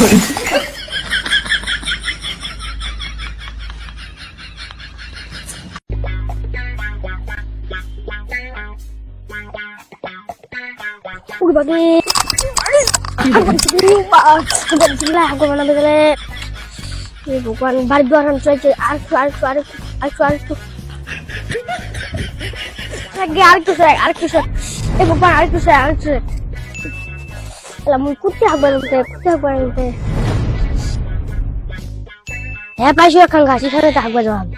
Udah bagi. Aku mana begini? Ini bukan balik doang cuy. Arku. Lagi arku saya. Bukan arku saya. Lah mau kutti aku berhenti. Ya pasti akan kasih saya tak jawab.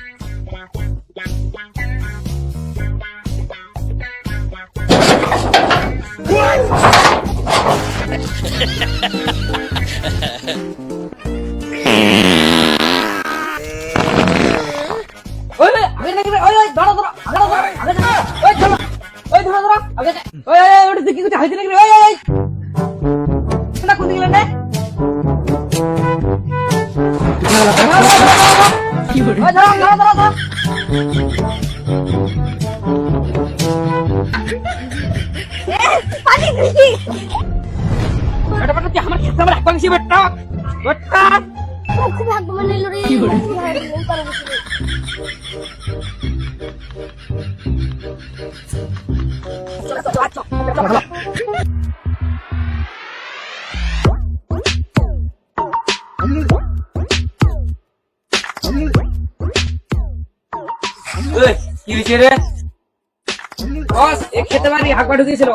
বস এক খেতে পারি হাকবা ঢুকেছিল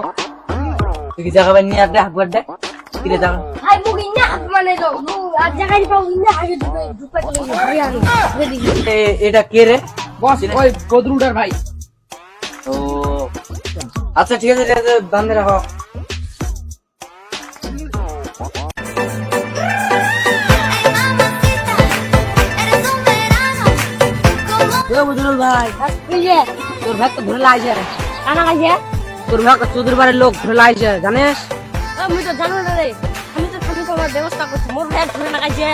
তুই কি জায়গা নিয়ে একটা হাকবার দেখ কিরে জায়গা Hai mungkin nak mana tu? Aja kan kau indah aja dupa tu harian. এটা কে রে বস ওই বদরুডার ভাই ও আচ্ছা ঠিক আছে এটা বান্ধে রাখো বদরুল ভাই তোর ভাই তো ধরে লাইছে Anak aja? তোর ভাই চৌধুরী বাড়ির লোক ধরে লাইছে জানিস আমি তো জানো না রে আমি তো তোমার ব্যবস্থা করছি মোর ভাই ধরে না কাছে